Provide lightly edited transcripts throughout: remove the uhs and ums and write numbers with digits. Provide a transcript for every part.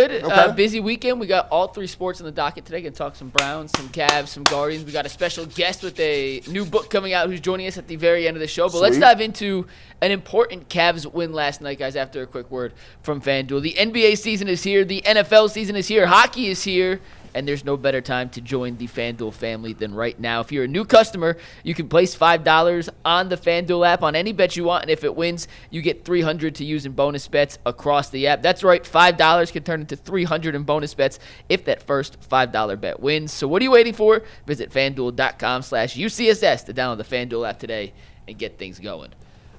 good. Okay. Busy weekend. We got all 3 sports on the docket today. Going to talk some Browns, some Cavs, some Guardians. We got a special guest with a new book coming out who's joining us at the very end of the show. But let's dive into an important Cavs win last night, guys, after a quick word from FanDuel. The NBA season is here. The NFL season is here. Hockey is here. And there's no better time to join the FanDuel family than right now. If you're a new customer, you can place $5 on the FanDuel app on any bet you want, and if it wins, you get $300 to use in bonus bets across the app. That's right, $5 can turn into $300 in bonus bets if that first $5 bet wins. So what are you waiting for? Visit FanDuel.com/UCSS to download the FanDuel app today and get things going.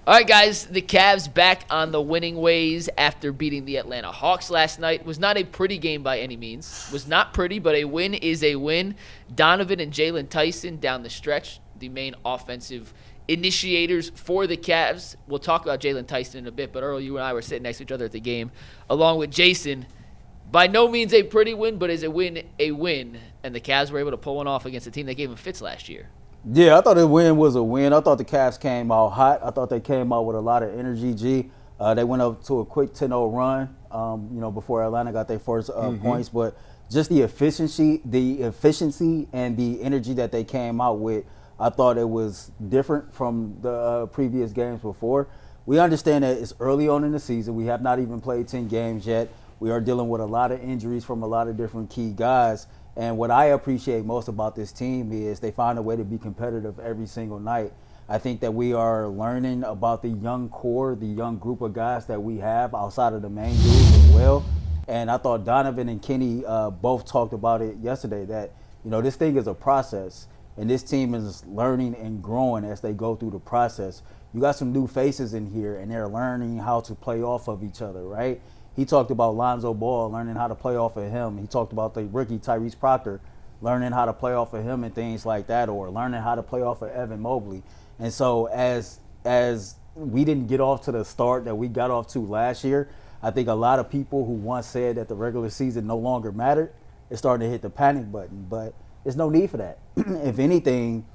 All right, guys, the Cavs back on the winning ways after beating the Atlanta Hawks last night. Was not a pretty game by any means. Was not pretty, but a win is a win. Donovan and Jaylen Tyson down the stretch, the main offensive initiators for the Cavs. We'll talk about Jaylen Tyson in a bit, but Earl, you and I were sitting next to each other at the game, along with Jason. By no means a pretty win, but is a win a win, and the Cavs were able to pull one off against a team that gave them fits last year. Yeah, I thought the win was a win. I thought the Cavs came out hot. I thought they came out with a lot of energy, G. They went up to a quick 10-0 run, before Atlanta got their first points. But just the efficiency and the energy that they came out with, I thought it was different from the previous games before. We understand that it's early on in the season. We have not even played 10 games yet. We are dealing with a lot of injuries from a lot of different key guys. And what I appreciate most about this team is they find a way to be competitive every single night. I think that we are learning about the young core, the young group of guys that we have outside of the main dudes as well. And I thought Donovan and Kenny both talked about it yesterday that, this thing is a process. And this team is learning and growing as they go through the process. You got some new faces in here, and they're learning how to play off of each other, right? He talked about Lonzo Ball learning how to play off of him. He talked about the rookie Tyrese Proctor learning how to play off of him and things like that, or learning how to play off of Evan Mobley. And so as we didn't get off to the start that we got off to last year, I think a lot of people who once said that the regular season no longer mattered is starting to hit the panic button. But there's no need for that. If anything,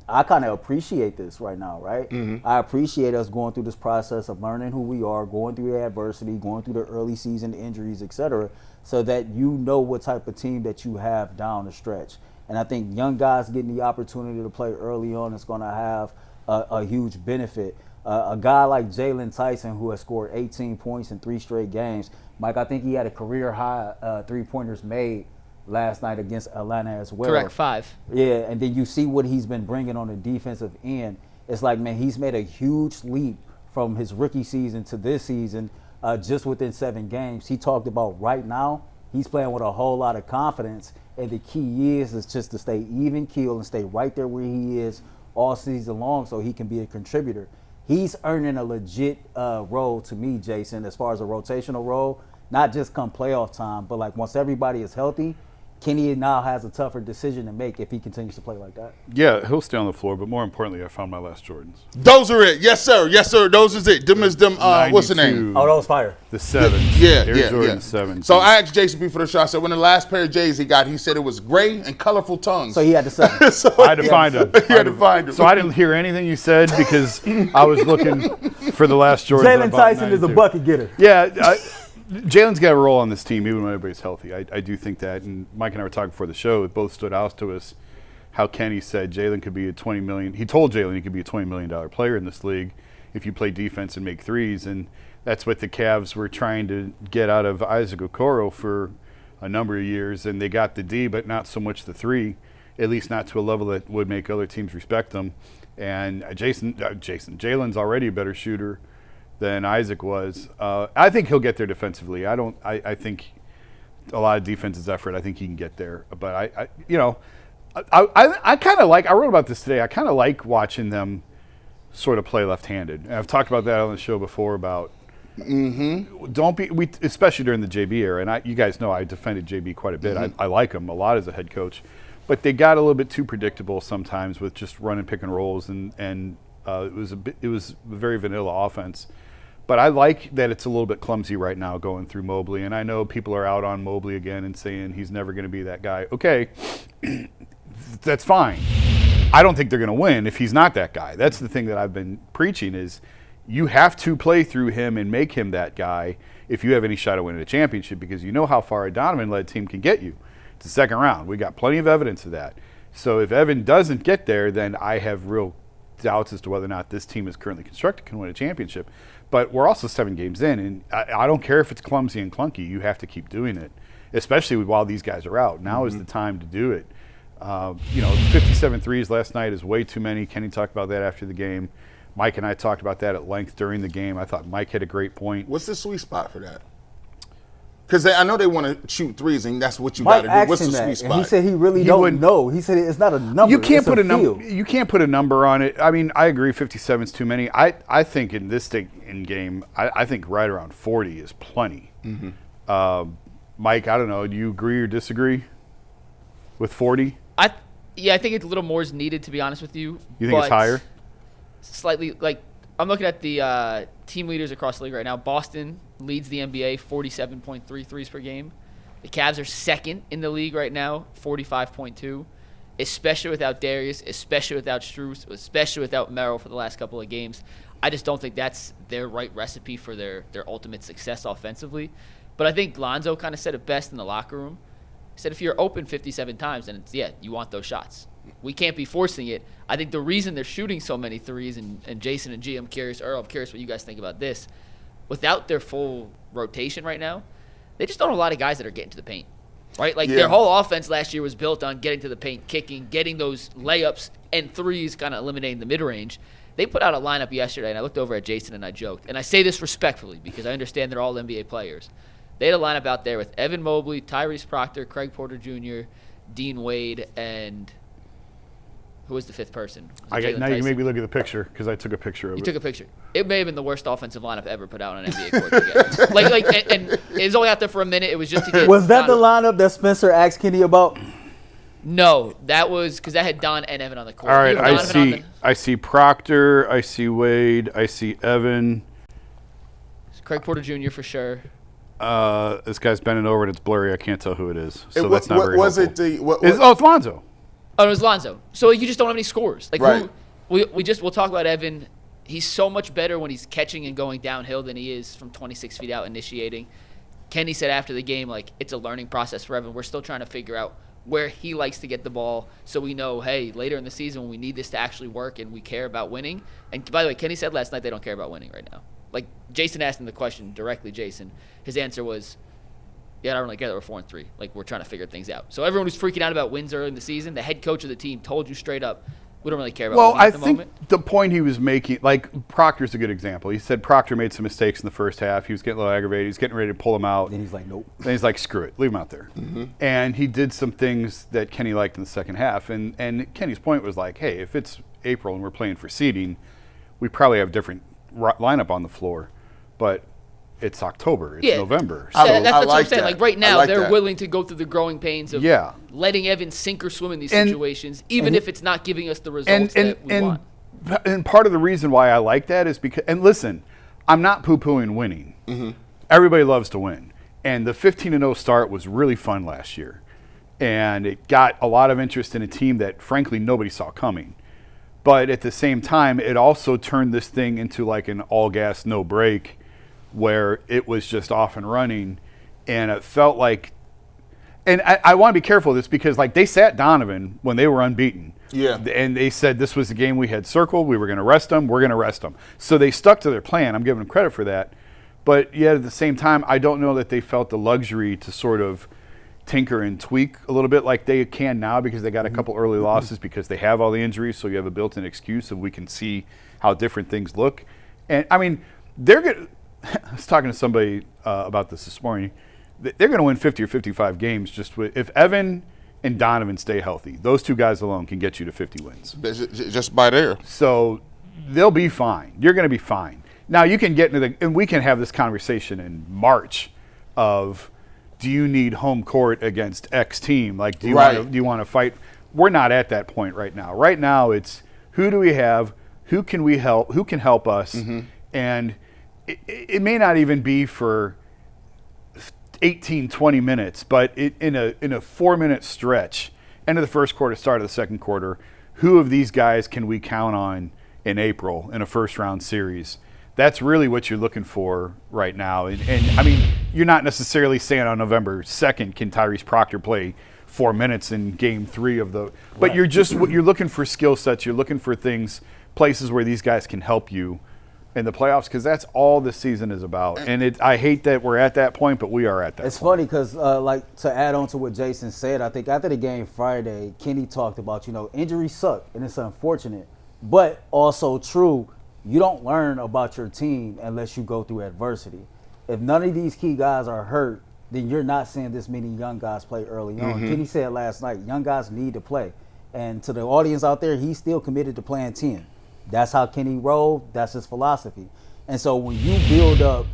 I kind of appreciate this right now, right? Mm-hmm. I appreciate us going through this process of learning who we are, going through the adversity, going through the early season injuries, et cetera, so that you know what type of team that you have down the stretch. And I think young guys getting the opportunity to play early on is going to have a huge benefit. A guy like Jaylen Tyson, who has scored 18 points in 3 straight games, Mike, I think he had a career high 3-pointers made last night against Atlanta as well. Correct, 5. Yeah, and then you see what he's been bringing on the defensive end. It's like, man, he's made a huge leap from his rookie season to this season just within 7 games. He talked about right now he's playing with a whole lot of confidence, and the key is just to stay even keel and stay right there where he is all season long so he can be a contributor. He's earning a legit role to me, Jason, as far as a rotational role, not just come playoff time, but like once everybody is healthy, Kenny now has a tougher decision to make if he continues to play like that. Yeah, he'll stay on the floor, but more importantly, I found my last Jordans. Those are it. Yes, sir. Yes, sir. Those is it. Them is them, what's the name? Oh, those fire. The 7s. Yeah. Air Jordan 7s. So I asked Jason before the show, I said, when the last pair of J's he got, he said it was gray and colorful tongues. So he had the 7. So I had to find them. He had to find them. So I didn't hear anything you said because I was looking for the last Jordans. Jaylen Tyson is a bucket getter. Yeah, Jalen's got a role on this team even when everybody's healthy. I do think that. And Mike and I were talking before the show. It both stood out to us how Kenny said Jaylen could be a $20 million. He told Jaylen he could be a $20 million player in this league if you play defense and make threes. And that's what the Cavs were trying to get out of Isaac Okoro for a number of years. And they got the D, but not so much the 3, at least not to a level that would make other teams respect them. And Jalen's already a better shooter than Isaac was. I think he'll get there defensively. I think a lot of defense's effort. I think he can get there. But I kind of like. I wrote about this today. I kind of like watching them sort of play left-handed. And I've talked about that on the show before. About especially during the JB era. And you guys know I defended JB quite a bit. I like him a lot as a head coach. But they got a little bit too predictable sometimes with just running pick and rolls, and it was a very vanilla offense. But I like that it's a little bit clumsy right now going through Mobley. And I know people are out on Mobley again and saying he's never going to be that guy. Okay, that's fine. I don't think they're going to win if he's not that guy. That's the thing that I've been preaching is you have to play through him and make him that guy if you have any shot at winning a championship, because you know how far a Donovan-led team can get you. It's the second round. We got plenty of evidence of that. So if Evan doesn't get there, then I have real doubts as to whether or not this team is currently constructed can win a championship. But we're also 7 games in, and I don't care if it's clumsy and clunky. You have to keep doing it, especially while these guys are out. Now is the time to do it. 57 threes last night is way too many. Kenny talked about that after the game. Mike and I talked about that at length during the game. I thought Mike had a great point. What's the sweet spot for that? Because I know they want to shoot threes, and that's what you got to do. What's the sweet spot? And he said he really don't know. He said it's not a number. You can't put a number. You can't put a number on it. I mean, I agree. 57 is too many. I think in this game, I think right around 40 is plenty. Mike, I don't know. Do you agree or disagree with 40? I think it's a little more is needed, to be honest with you. You think it's higher? Slightly. Like, I'm looking at the team leaders across the league right now. Boston leads the NBA, 47.3 threes per game. The Cavs are second in the league right now, 45.2. Especially without Darius, especially without Strus, especially without Merrill for the last couple of games. I just don't think that's their right recipe for their ultimate success offensively. But I think Lonzo kind of said it best in the locker room. He said if you're open 57 times, then you want those shots. We can't be forcing it. I think the reason they're shooting so many threes, and Jason and G, I'm curious what you guys think about this. Without their full rotation right now, they just don't have a lot of guys that are getting to the paint, right? Like their whole offense last year was built on getting to the paint, kicking, getting those layups and threes, kind of eliminating the mid-range. They put out a lineup yesterday, and I looked over at Jason and I joked, and I say this respectfully because I understand they're all NBA players. They had a lineup out there with Evan Mobley, Tyrese Proctor, Craig Porter Jr., Dean Wade, and who was the fifth person? Now you can make me look at the picture because I took a picture of it. You took a picture. It may have been the worst offensive lineup ever put out on an NBA court together. and it was only out there for a minute. It was just to get. Was that the lineup that Spencer asked Kenny about? No, that was because that had Don and Evan on the court. All right, I see Proctor, I see Wade, I see Evan. Craig Porter Jr. for sure. This guy's bending over and it's blurry. I can't tell who it is. So that's not very was helpful. It's Lonzo. Oh, it was Lonzo. So you just don't have any scores. Like right. We'll talk about Evan. He's so much better when he's catching and going downhill than he is from 26 feet out initiating. Kenny said after the game, like, it's a learning process for Evan. We're still trying to figure out where he likes to get the ball so we know, hey, later in the season when we need this to actually work and we care about winning. And by the way, Kenny said last night they don't care about winning right now. Like, Jason asked him the question directly, Jason. His answer was, yeah, I don't really care that we're 4-3. Like, we're trying to figure things out. So everyone who's freaking out about wins early in the season, the head coach of the team told you straight up, we don't really care about winning at the moment. Well, I think the point he was making, like, Proctor's a good example. He said Proctor made some mistakes in the first half. He was getting a little aggravated. He was getting ready to pull him out. Then he's like, nope. Then he's like, screw it. Leave him out there. And he did some things that Kenny liked in the second half. And Kenny's point was like, hey, if it's April and we're playing for seeding, we probably have a different lineup on the floor. But it's October. It's November. So that's what I'm saying. Like right now, they're that. willing to go through the growing pains of letting Evan sink or swim in these situations, even if it's not giving us the results that we want. And part of the reason why I like that is because, and listen, I'm not poo-pooing winning. Everybody loves to win. And the 15-0 start was really fun last year. And it got a lot of interest in a team that, frankly, nobody saw coming. But at the same time, it also turned this thing into like an all-gas, no-break, where it was just off and running, and it felt like, and I want to be careful of this because like they sat Donovan when they were unbeaten. Yeah. And they said this was the game we had circled. We were going to rest them. We're going to rest them. So they stuck to their plan. I'm giving them credit for that. But yet at the same time, I don't know that they felt the luxury to sort of tinker and tweak a little bit like they can now because they got a couple early losses because they have all the injuries. So you have a built-in excuse of we can see how different things look. And I mean, they're going to, I was talking to somebody about this morning. They're going to win 50 or 55 games just with, if Evan and Donovan stay healthy. Those two guys alone can get you to 50 wins. Just by there. So they'll be fine. You're going to be fine. Now you can get into and we can have this conversation in March of, do you need home court against X team? Like, do you want to fight? We're not at that point right now. Right now it's who do we have? Who can we help? Who can help us? And it may not even be for 18, 20 minutes, but in a 4-minute stretch, end of the first quarter, start of the second quarter, who of these guys can we count on in April in a first-round series That's really what you're looking for right now. And I mean, you're not necessarily saying on November 2nd can Tyrese Proctor play 4 minutes in Game 3 of the. But you're looking for skill sets. You're looking for places where these guys can help you in the playoffs, because that's all this season is about. And I hate that we're at that point, but we are at that It's point. funny because, like, to add on to what Jason said, I think after the game Friday, Kenny talked about, injuries suck, and it's unfortunate, but also true. You don't learn about your team unless you go through adversity. If none of these key guys are hurt, then you're not seeing this many young guys play early on. Kenny said last night, young guys need to play. And to the audience out there, he's still committed to playing 10. That's how Kenny rolled. That's his philosophy. And so when you build up,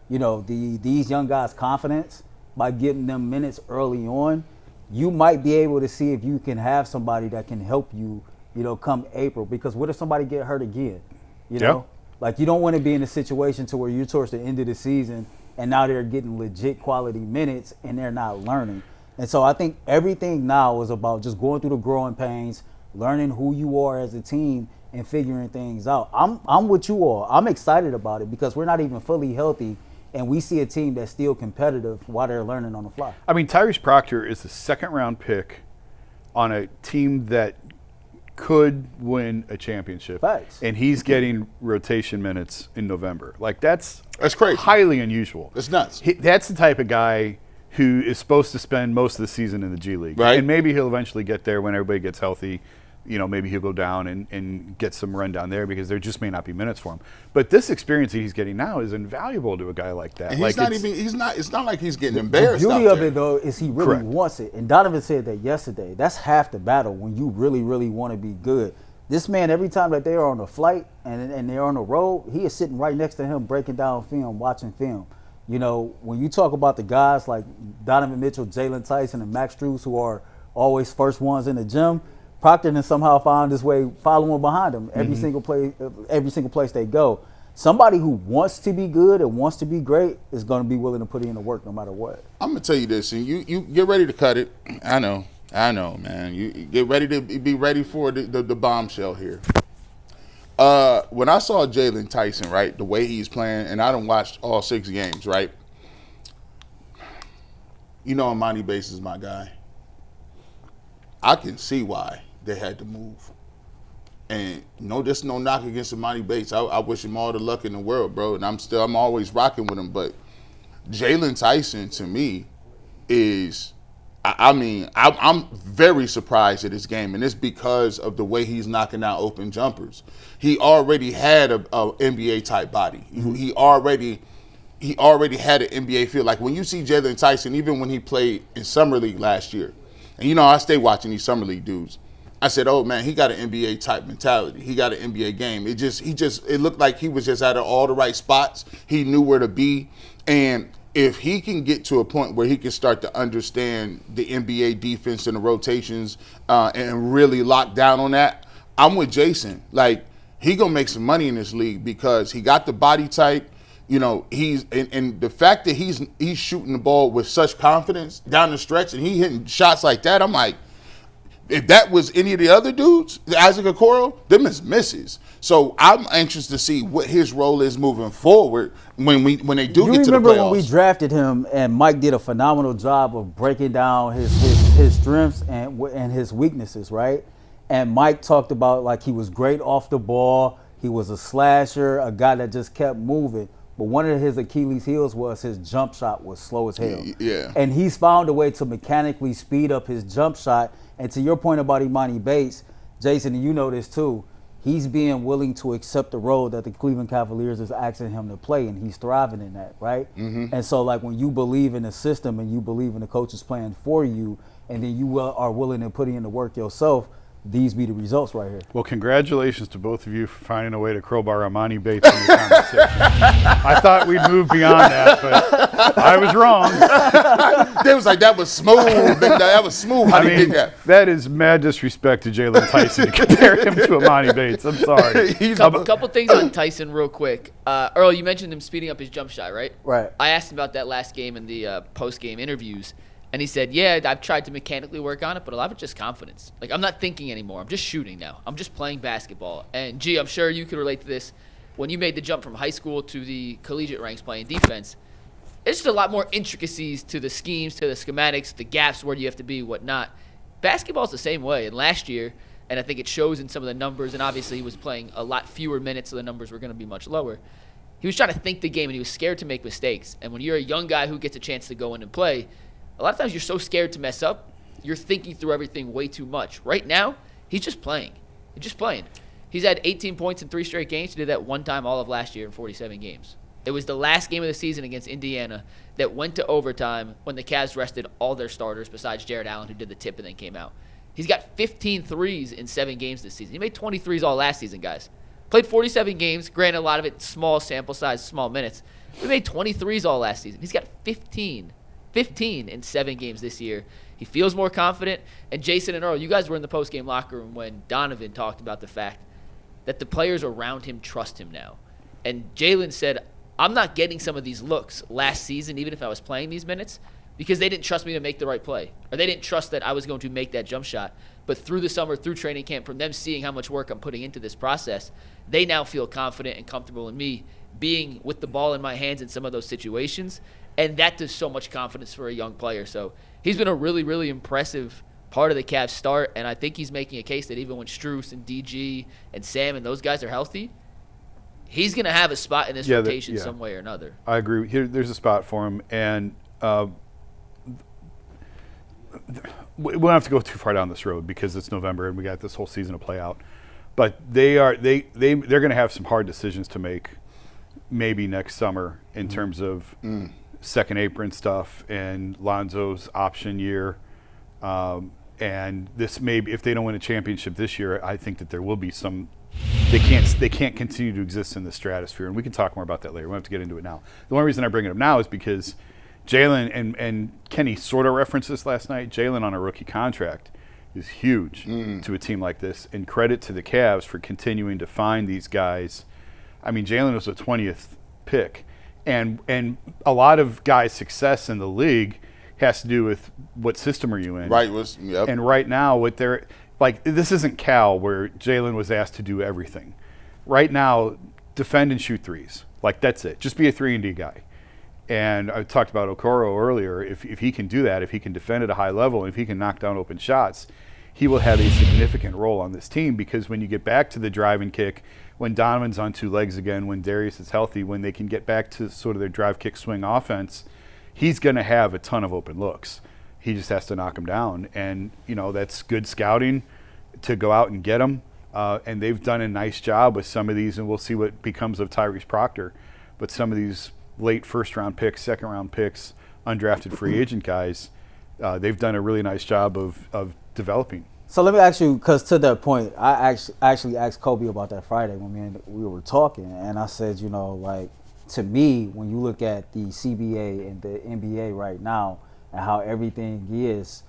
these young guys' confidence by getting them minutes early on, you might be able to see if you can have somebody that can help you, come April. Because what if somebody get hurt again? Like, you don't want to be in a situation to where you're towards the end of the season and now they're getting legit quality minutes and they're not learning. And so I think everything now is about just going through the growing pains, learning who you are as a team, and figuring things out. I'm with you all. I'm excited about it because we're not even fully healthy, and we see a team that's still competitive while they're learning on the fly. I mean, Tyrese Proctor is the second-round pick on a team that could win a championship. Facts. And he's getting rotation minutes in November. Like, that's crazy. Highly unusual. It's nuts. That's the type of guy who is supposed to spend most of the season in the G League. Right. And maybe he'll eventually get there when everybody gets healthy. Maybe he'll go down and get some run down there because there just may not be minutes for him. But this experience that he's getting now is invaluable to a guy like that. And it's not like he's getting embarrassed. The beauty out of there. it, though, is he really Correct. wants it. And Donovan said that yesterday. That's half the battle when you really, really want to be good. This man, every time that they are on a flight and they're on the road, he is sitting right next to him breaking down film, watching film. When you talk about the guys like Donovan Mitchell, Jaylen Tyson, and Max Strus, who are always first ones in the gym, Proctor then somehow found his way following behind him every single place they go. Somebody who wants to be good and wants to be great is going to be willing to put in the work no matter what. I'm gonna tell you this, and you get ready to cut it. I know, man. You get ready to be ready for the bombshell here. When I saw Jaylen Tyson, right, the way he's playing, and I done watched all 6 games, right. Imani Bates is my guy. I can see why they had to move. And there's no knock against Imani Bates. I wish him all the luck in the world, bro. And I'm always rocking with him. But Jaylen Tyson, to me, is, I'm very surprised at his game, and it's because of the way he's knocking out open jumpers. He already had a NBA type body. He already had an NBA feel. Like when you see Jaylen Tyson, even when he played in Summer League last year, and I stay watching these Summer League dudes. I said, oh man, he got an NBA type mentality. He got an NBA game. It looked like he was just at all the right spots. He knew where to be. And if he can get to a point where he can start to understand the NBA defense and the rotations and really lock down on that, I'm with Jason. Like, he gonna make some money in this league because he got the body type. He's and the fact that he's shooting the ball with such confidence down the stretch and he hitting shots like that, I'm like, if that was any of the other dudes, Isaac Okoro, them is misses. So I'm anxious to see what his role is moving forward when they do get to the playoffs. You remember when we drafted him and Mike did a phenomenal job of breaking down his strengths and his weaknesses, right? And Mike talked about like he was great off the ball, he was a slasher, a guy that just kept moving. But one of his Achilles heels was his jump shot was slow as hell. Yeah. And he's found a way to mechanically speed up his jump shot. And to your point about Imani Bates, Jason, and you know this too, he's being willing to accept the role that the Cleveland Cavaliers is asking him to play, and he's thriving in that, right? Mm-hmm. And so, like, when you believe in the system and you believe in the coach's plan for you, and then you are willing to put in the work yourself, these be the results right here. Well, congratulations to both of you for finding a way to crowbar Imani Bates in the conversation. I thought we'd move beyond that, but I was wrong. They was like, that was smooth. That was smooth how they did that. That is mad disrespect to Jaylen Tyson to compare him to Imani Bates. I'm sorry. A couple things on Tyson real quick. Earl, you mentioned him speeding up his jump shot, right? Right. I asked him about that last game in the post-game interviews. And he said, yeah, I've tried to mechanically work on it, but a lot of it's just confidence. Like, I'm not thinking anymore. I'm just shooting now. I'm just playing basketball. And, I'm sure you can relate to this. when you made the jump from high school to the collegiate ranks playing defense, it's just a lot more intricacies to the schemes, to the schematics, the gaps, where do you have to be, whatnot. Basketball's the same way. And last year, and I think it shows in some of the numbers, and obviously he was playing a lot fewer minutes, so the numbers were going to be much lower. He was trying to think the game, and he was scared to make mistakes. And when you're a young guy who gets a chance to go in and play, a lot of times you're so scared to mess up, you're thinking through everything way too much. Right now, he's just playing. He's just playing. He's had 18 points in 3 straight games. He did that one time all of last year in 47 games. It was the last game of the season against Indiana that went to overtime when the Cavs rested all their starters besides Jared Allen, who did the tip and then came out. He's got 15 threes in 7 games this season. He made 20 threes all last season, guys. Played 47 games. Granted, a lot of it small sample size, small minutes. He made 20 threes all last season. He's got 15 in 7 games this year. He feels more confident. And Jason and Earl, you guys were in the post-game locker room when Donovan talked about the fact that the players around him trust him now. And Jaylen said, I'm not getting some of these looks last season, even if I was playing these minutes, because they didn't trust me to make the right play. Or they didn't trust that I was going to make that jump shot. But through the summer, through training camp, from them seeing how much work I'm putting into this process, they now feel confident and comfortable in me being with the ball in my hands in some of those situations. And that does so much confidence for a young player. So he's been a really, really impressive part of the Cavs start. And I think he's making a case that even when Strus and DG and Sam and those guys are healthy, he's going to have a spot in this rotation some way or another. I agree. There's a spot for him. And we don't have to go too far down this road because it's November and we got this whole season to play out. But they're going to have some hard decisions to make maybe next summer in terms of second apron stuff and Lonzo's option year. And this maybe if they don't win a championship this year, I think that there will be some. They can't continue to exist in the stratosphere, and we can talk more about that later. We don't have to get into it now. The only reason I bring it up now is because Jaylen and Kenny sort of referenced this last night. Jaylen on a rookie contract is huge to a team like this, and credit to the Cavs for continuing to find these guys. I mean, Jaylen was a 20th pick, and a lot of guys' success in the league has to do with what system are you in. Right. And right now, what they're like, this isn't Cal where Jaylen was asked to do everything. Right now, defend and shoot threes. Like, that's it. Just be a 3-and-D guy. And I talked about Okoro earlier. If he can do that, if he can defend at a high level, if he can knock down open shots, he will have a significant role on this team because when you get back to the drive and kick, when Donovan's on 2 legs again, when Darius is healthy, when they can get back to sort of their drive, kick, swing offense, he's going to have a ton of open looks. He just has to knock them down. And, that's good scouting to go out and get them. And they've done a nice job with some of these, and we'll see what becomes of Tyrese Proctor. But some of these late first-round picks, second-round picks, undrafted free agent guys, they've done a really nice job of developing. So let me ask you, because to that point, I actually asked Kobe about that Friday when we were talking, and I said, to me, when you look at the CBA and the NBA right now and how everything is,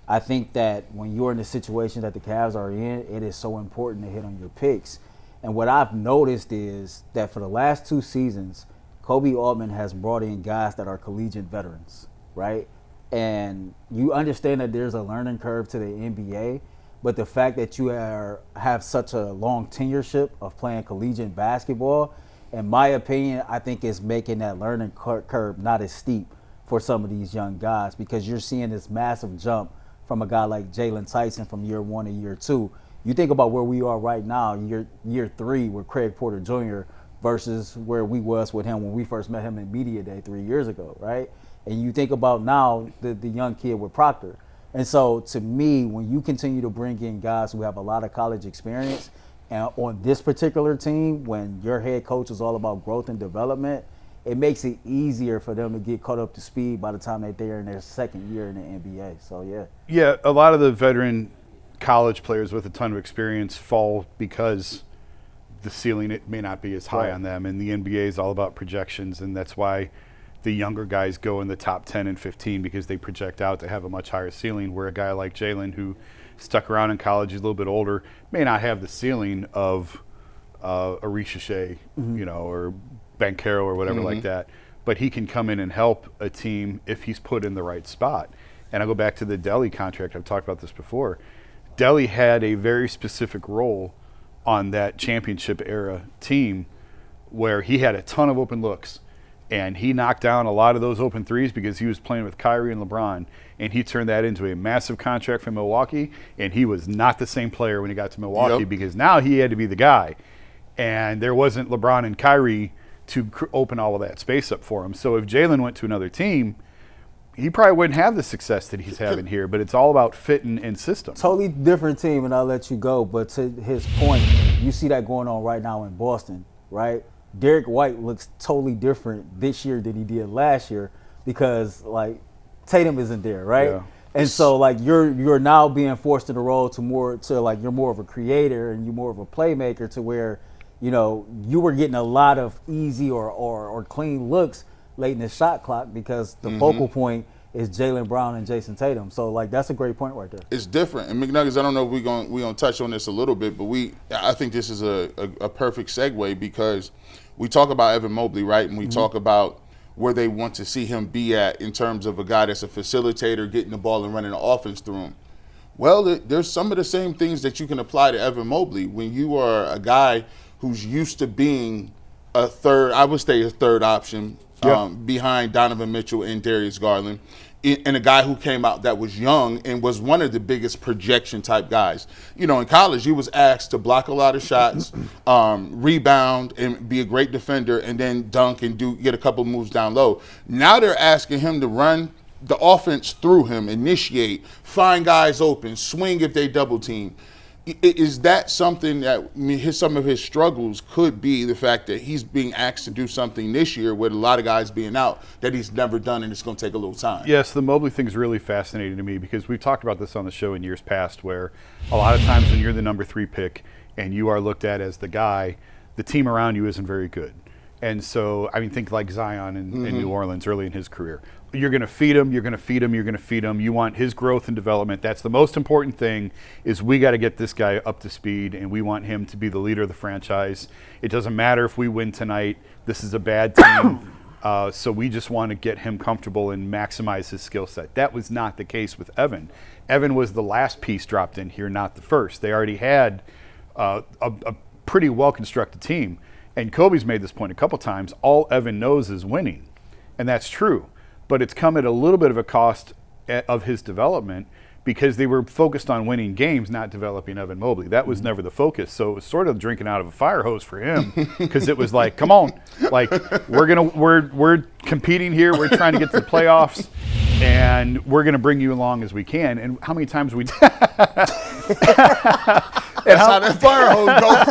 I think that when you're in the situation that the Cavs are in, it is so important to hit on your picks. And what I've noticed is that for the last 2 seasons, Kobe Altman has brought in guys that are collegiate veterans, right? And you understand that there's a learning curve to the NBA, but the fact that you have such a long tenureship of playing collegiate basketball, in my opinion, I think is making that learning curve not as steep for some of these young guys because you're seeing this massive jump from a guy like Jaylen Tyson from year 1 to year 2. You think about where we are right now, year 3 with Craig Porter Jr. versus where we was with him when we first met him in Media Day 3 years ago, right? And you think about now the young kid with Proctor. And so to me, when you continue to bring in guys who have a lot of college experience, and on this particular team, when your head coach is all about growth and development, it makes it easier for them to get caught up to speed by the time that they're in their second year in the NBA. So, yeah. Yeah, a lot of the veteran college players with a ton of experience fall because the ceiling it may not be as high on them. And the NBA is all about projections, and that's why the younger guys go in the top 10 and 15 because they project out to have a much higher ceiling, where a guy like Jaylen, who stuck around in college, he's a little bit older, may not have the ceiling of a Richeche, or Banchero or whatever like that, but he can come in and help a team if he's put in the right spot. And I go back to the Delhi contract. I've talked about this before. Delhi had a very specific role on that championship era team where he had a ton of open looks. And he knocked down a lot of those open threes because he was playing with Kyrie and LeBron. And he turned that into a massive contract for Milwaukee. And he was not the same player when he got to Milwaukee because now he had to be the guy. And there wasn't LeBron and Kyrie to open all of that space up for him. So if Jaylen went to another team, he probably wouldn't have the success that he's having here. But it's all about fit and system. Totally different team, and I'll let you go. But to his point, you see that going on right now in Boston, right? Derek White looks totally different this year than he did last year because, like, Tatum isn't there, right? Yeah. And so, like, you're now being forced in the role you're more of a creator and you're more of a playmaker to where, you know, you were getting a lot of easy or clean looks late in the shot clock because the focal point is Jaylen Brown and Jason Tatum. So, like, that's a great point right there. It's different. And McNuggets, I don't know if we're gonna touch on this a little bit, but I think this is a perfect segue because we talk about Evan Mobley, right? And we talk about where they want to see him be at in terms of a guy that's a facilitator, getting the ball and running the offense through him. Well, there's some of the same things that you can apply to Evan Mobley. When you are a guy who's used to being a third option behind Donovan Mitchell and Darius Garland, and a guy who came out that was young and was one of the biggest projection type guys. You know, in college, he was asked to block a lot of shots, rebound, and be a great defender, and then dunk and get a couple moves down low. Now they're asking him to run the offense through him, initiate, find guys open, swing if they double team. Is that something that some of his struggles could be the fact that he's being asked to do something this year with a lot of guys being out that he's never done and it's going to take a little time? Yes, the Mobley thing is really fascinating to me because we've talked about this on the show in years past where a lot of times when you're the number 3 pick and you are looked at as the guy, the team around you isn't very good. And so, I mean, think like Zion in New Orleans early in his career. You're going to feed him, you're going to feed him, you're going to feed him. You want his growth and development. That's the most important thing is we got to get this guy up to speed, and we want him to be the leader of the franchise. It doesn't matter if we win tonight. This is a bad team. So we just want to get him comfortable and maximize his skill set. That was not the case with Evan. Evan was the last piece dropped in here, not the first. They already had a pretty well-constructed team. And Kobe's made this point a couple times. All Evan knows is winning, and that's true. But it's come at a little bit of a cost of his development because they were focused on winning games, not developing Evan Mobley. That was never the focus. So it was sort of drinking out of a fire hose for him because it was like, come on, like we're competing here. We're trying to get to the playoffs, and we're gonna bring you along as we can. And how many times we? That's how that fire hose goes.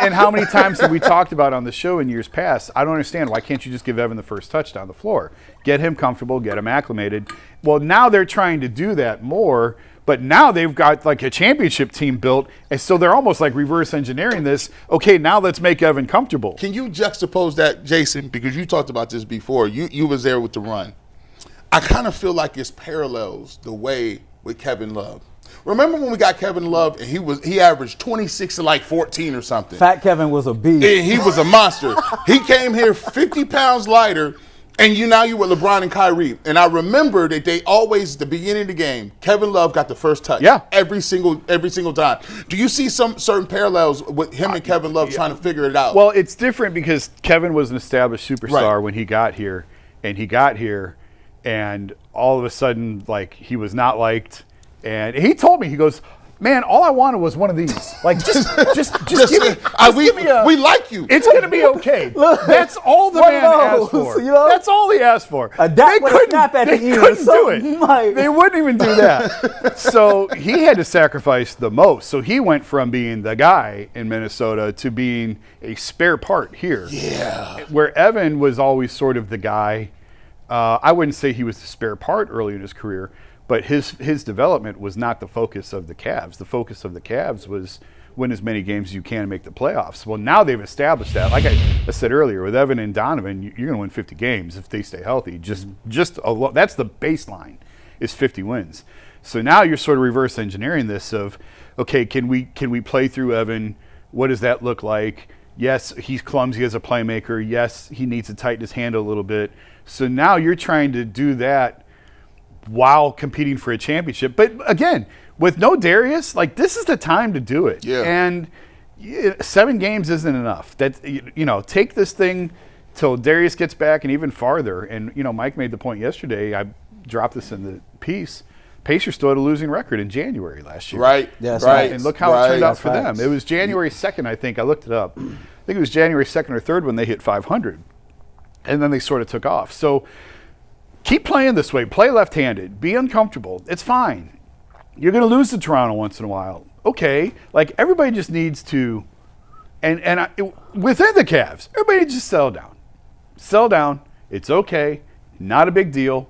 And how many times have we talked about on the show in years past? I don't understand. Why can't you just give Evan the first touch down the floor? Get him comfortable, get him acclimated. Well, now they're trying to do that more, but now they've got like a championship team built, and so they're almost like reverse engineering this. Okay, now let's make Evan comfortable. Can you juxtapose that, Jason? Because you talked about this before. You was there with the run. I kind of feel like it's parallels the way with Kevin Love. Remember when we got Kevin Love and he averaged 26 to like 14 or something? Fat Kevin was a beast. And he was a monster. He came here 50 pounds lighter, and you were LeBron and Kyrie. And I remember that they always, at the beginning of the game, Kevin Love got the first touch. Yeah. Every single time. Do you see some certain parallels with him and Kevin Love trying to figure it out? Well, it's different because Kevin was an established superstar when he got here, and all of a sudden, like, he was not liked. And he told me, he goes, man, all I wanted was one of these. Like, just give me a. We like you. It's going to be okay. That's all the man asked for. You know? That's all he asked for. They couldn't do it. They wouldn't even do that. So he had to sacrifice the most. So he went from being the guy in Minnesota to being a spare part here. Yeah. Where Evan was always sort of the guy. I wouldn't say he was the spare part early in his career, but his development was not the focus of the Cavs. The focus of the Cavs was win as many games as you can and make the playoffs. Well, now they've established that. Like I said earlier, with Evan and Donovan, you're going to win 50 games if they stay healthy. That's the baseline is 50 wins. So now you're sort of reverse engineering this of, okay, can we play through Evan? What does that look like? Yes, he's clumsy as a playmaker. Yes, he needs to tighten his hand a little bit. So now you're trying to do that while competing for a championship. But again, with no Darius, like, this is the time to do it. Yeah. And 7 games isn't enough. Take this thing till Darius gets back and even farther. And, Mike made the point yesterday. I dropped this in the piece. Pacers still had a losing record in January last year. Right. Yes, right. And look how it turned out for Facts. them. It was January 2nd, I think. I looked it up. I think it was January 2nd or 3rd when they hit 500. And then they sort of took off. So keep playing this way. Play left-handed. Be uncomfortable. It's fine. You're going to lose to Toronto once in a while. Okay. Like, everybody just needs to, within the Cavs, everybody just settle down. Settle down. It's okay. Not a big deal.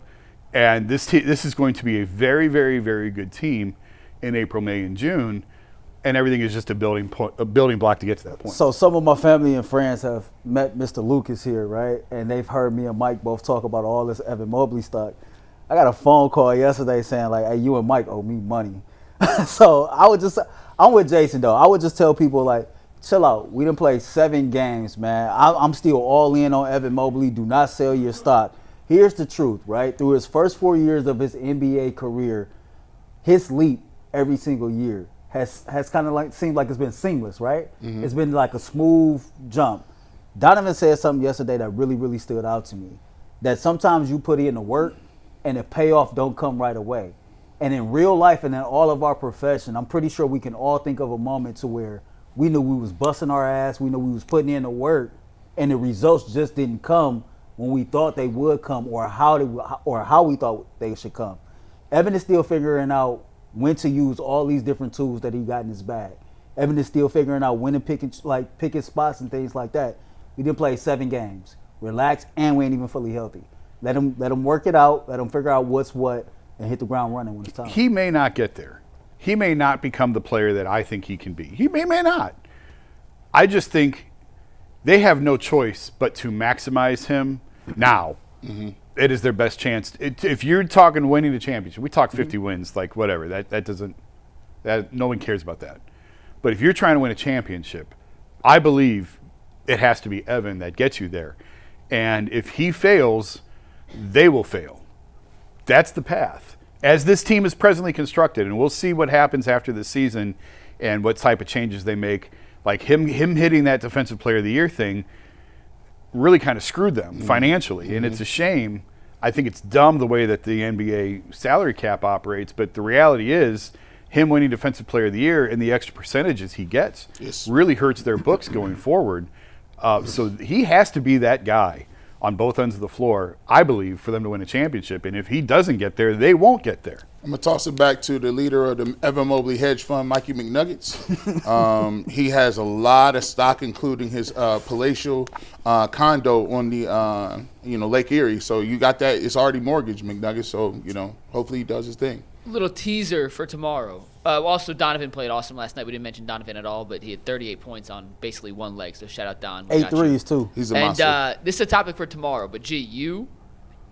And this is going to be a very, very, very good team in April, May, and June. And everything is just a building block to get to that point. So some of my family and friends have met Mr. Lucas here, right? And they've heard me and Mike both talk about all this Evan Mobley stuff. I got a phone call yesterday saying, like, hey, you and Mike owe me money. So I'm with Jason, though. I would just tell people, like, chill out. We done played 7 games, man. I'm still all in on Evan Mobley. Do not sell your stock. Here's the truth, right? Through his first 4 years of his NBA career, his leap every single year has kind of like seemed like it's been seamless, right? Mm-hmm. It's been like a smooth jump. Donovan said something yesterday that really, really stood out to me. That sometimes you put in the work and the payoff don't come right away. And in real life and in all of our profession, I'm pretty sure we can all think of a moment to where we knew we was busting our ass, we knew we was putting in the work, and the results just didn't come when we thought they would come or how we thought they should come. Evan is still figuring out when to use all these different tools that he got in his bag. Evan is still figuring out when to pick his spots and things like that. We didn't play 7 games. Relax, and we ain't even fully healthy. Let him work it out. Let him figure out what's what and hit the ground running when it's time. He may not get there. He may not become the player that I think he can be. He may not. I just think they have no choice but to maximize him now. Mm-hmm. It is their best chance. If you're talking winning the championship, we talk 50 wins, like whatever. That no one cares about that. But if you're trying to win a championship, I believe it has to be Evan that gets you there. And if he fails, they will fail. That's the path. As this team is presently constructed, and we'll see what happens after the season and what type of changes they make. Like him hitting that Defensive Player of the Year thing really kind of screwed them financially, and it's a shame. I think it's dumb the way that the NBA salary cap operates, but the reality is him winning Defensive Player of the Year and the extra percentages he gets really hurts their books going forward. So he has to be that guy on both ends of the floor, I believe, for them to win a championship. And if he doesn't get there, they won't get there. I'm going to toss it back to the leader of the Evan Mobley hedge fund, Mikey McNuggets. He has a lot of stock, including his palatial condo on the Lake Erie. So you got that. It's already mortgaged, McNuggets. So, hopefully he does his thing. Little teaser for tomorrow. Also, Donovan played awesome last night. We didn't mention Donovan at all, but he had 38 points on basically one leg. So shout out Don. 8 threes too. He's a monster. And this is a topic for tomorrow. But G, you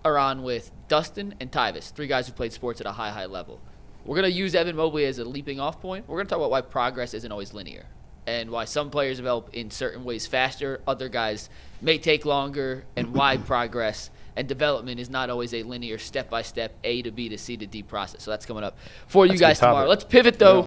are on with Dustin and Tyvis, 3 guys who played sports at a high level. We're gonna use Evan Mobley as a leaping off point. We're gonna talk about why progress isn't always linear, and why some players develop in certain ways faster, other guys may take longer, and why progress and development is not always a linear step-by-step A to B to C to D process. So that's coming up for you guys tomorrow. Let's pivot, though.